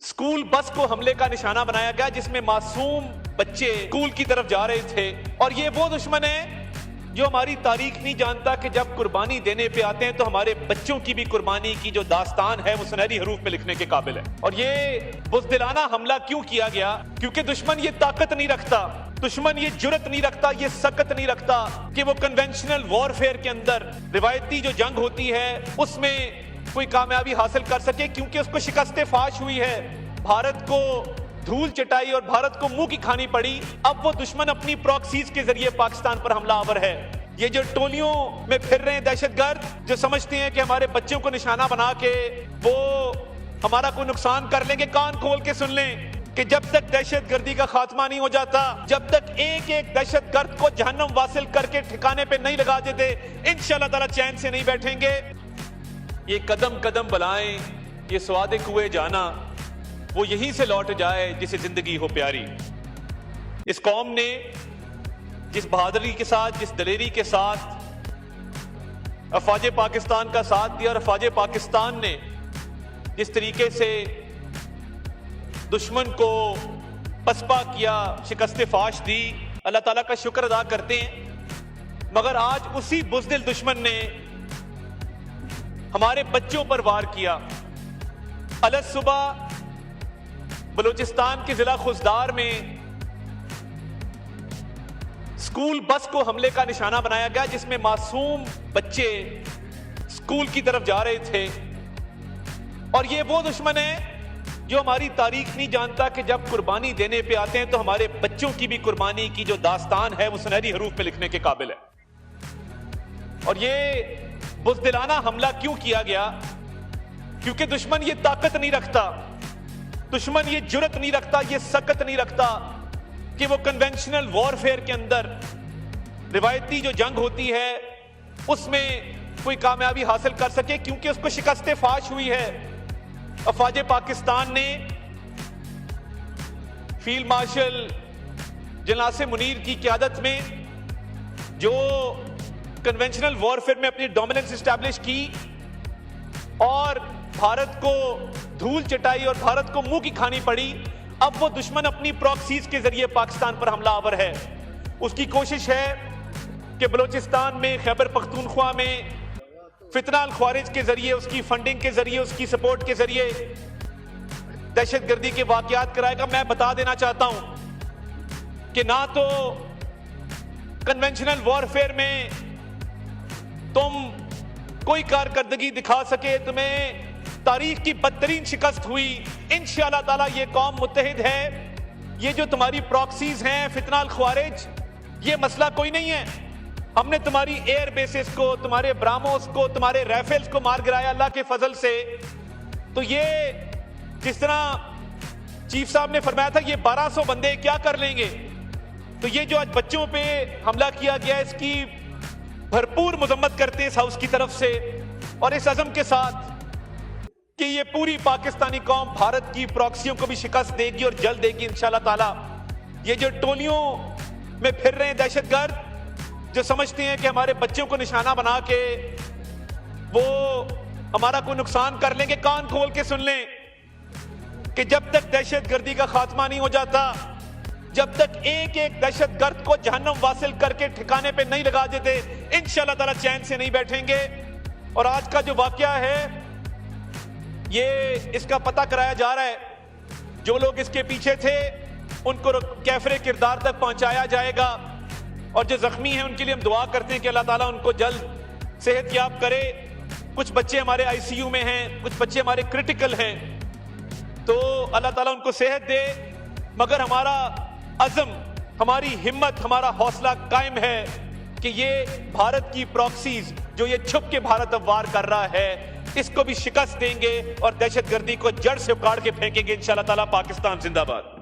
School bus को हमले का निशाना बनाया गया जिसमें मासूम बच्चे स्कूल की तरफ जा रहे थे। और ये वो दुश्मन है जो हमारी तारीख नहीं जानता कि जब कुर्बानी देने पे आते हैं तो हमारे बच्चों की भी कुर्बानी की जो दास्तान है वो सुनहरी हरूफ में लिखने के काबिल है। और ये बुज़दिलाना हमला क्यों किया गया? क्योंकि दुश्मन ये ताकत नहीं रखता, दुश्मन ये जुर्रत नहीं रखता, ये सकत नहीं रखता कि वो कन्वेंशनल वॉरफेयर के अंदर रिवायती जो जंग होती है उसमें कोई कामयाबी हासिल कर सके, क्योंकि उसको शिकस्ते फाश हुई है, भारत को धूल चटाई और भारत को मुंह की खानी पड़ी। अब वो दुश्मन अपनी प्रॉक्सीज के जरिए पाकिस्तान पर हमलावर है। ये जो टोलियों में फिर रहे हैं दहशतगर्द जो समझते हैं कि हमारे बच्चों को निशाना बना के वो हमारा कोई नुकसान कर लेंगे, कान खोल के सुन लें कि जब तक दहशतगर्दी का खात्मा नहीं हो जाता, जब तक एक एक दहशतगर्द को जहन्नम वासिल करके ठिकाने पे नहीं लगा देते, इंशाअल्लाह ताला चैन से नहीं बैठेंगे। ये कदम कदम बलाएं, ये स्वादे कुए जाना, वो यहीं से लौट जाए जिसे जिंदगी हो प्यारी। इस कौम ने जिस बहादुरी के साथ, जिस दलेरी के साथ अफवाज पाकिस्तान का साथ दिया और अफवाज पाकिस्तान ने जिस तरीके से दुश्मन को पसपा किया, शिकस्त फाश दी, अल्लाह ताला का शुक्र अदा करते हैं। मगर आज उसी बुज़दिल दुश्मन ने हमारे बच्चों पर वार किया। अलग सुबह बलूचिस्तान के जिला खुजदार में स्कूल बस को हमले का निशाना बनाया गया जिसमें मासूम बच्चे स्कूल की तरफ जा रहे थे। और ये वो दुश्मन है जो हमारी तारीख नहीं जानता कि जब कुर्बानी देने पे आते हैं तो हमारे बच्चों की भी कुर्बानी की जो दास्तान है वो सुनहरी हरूफ में लिखने के काबिल है। और ये बुज़दिलाना हमला क्यों किया गया? क्योंकि दुश्मन ये ताकत नहीं रखता, दुश्मन ये जुर्रत नहीं रखता, ये सकत नहीं रखता कि वो कन्वेंशनल वॉरफेयर के अंदर रिवायती जो जंग होती है उसमें कोई कामयाबी हासिल कर सके, क्योंकि उसको शिकस्ते फाश हुई है। अफवाज पाकिस्तान ने field marshal general Asim Munir की क़यादत में जो कन्वेंशनल वॉरफेयर में अपनी डोमिनेंस एस्टैब्लिश की और भारत को धूल चटाई और भारत को मुंह की खानी पड़ी, अब वो दुश्मन अपनी प्रॉक्सीज के जरिए पाकिस्तान पर हमलावर है। उसकी कोशिश है कि बलूचिस्तान में, खैबर पख्तूनख्वा में फितना अल ख्वारिज के जरिए, उसकी फंडिंग के जरिए, उसकी सपोर्ट के जरिए दहशतगर्दी के वाकयात कराएगा। मैं बता देना चाहता हूं कि ना तो कन्वेंशनल वॉरफेयर में तुम कोई कारकर्दगी दिखा सके, तुम्हें तारीख की बदतरीन शिकस्त हुई। इंशाअल्लाह ताला ये कौम मुत्तहिद है। ये जो तुम्हारी प्रॉक्सीज हैं, फितना अल ख्वारिज, ये मसला कोई नहीं है। हमने तुम्हारी एयर बेसिस को, तुम्हारे ब्रामोस को, तुम्हारे राइफल्स को मार गिराया अल्लाह के फजल से। तो ये जिस तरह चीफ साहब ने फरमाया था ये 1200 बंदे क्या कर लेंगे, तो ये जो आज बच्चों पे हमला किया गया इसकी भरपूर मजम्मत करते हैं इस हाउस की तरफ से, और इस अज़म के साथ कि ये पूरी पाकिस्तानी कौम भारत की प्रॉक्सियों को भी शिकस्त देगी और जल्द देगी इंशाअल्लाह ताला। ये जो टोलियों में फिर रहे हैं दहशतगर्द जो समझते हैं कि हमारे बच्चों को निशाना बना के वो हमारा कोई नुकसान कर लेंगे, कान खोल के सुन लें कि जब तक दहशतगर्दी का खात्मा नहीं हो जाता, जब तक एक एक दहशतगर्द को जहन्नम वासिल करके ठिकाने पे नहीं लगा देते, इंशाअल्लाह ताला चैन से नहीं बैठेंगे। और आज का जो वाकया है ये इसका पता कराया जा रहा है। जो लोग इसके पीछे थे उनको कैफरे किरदार तक पहुंचाया जाएगा, और जो जख्मी हैं उनके लिए हम दुआ करते हैं कि अल्लाह ताला उनको जल्द सेहतयाब करे। कुछ बच्चे हमारे आईसीयू में हैं, कुछ बच्चे हमारे क्रिटिकल हैं, तो अल्लाह ताला उनको सेहत दे। मगर हमारा अज़म, हमारी हिम्मत, हमारा हौसला कायम है कि ये भारत की प्रॉक्सीज जो ये छुप के भारत अब वार कर रहा है इसको भी शिकस्त देंगे और दहशतगर्दी को जड़ से उखाड़ के फेंकेंगे इंशाअल्लाह ताला। पाकिस्तान जिंदाबाद।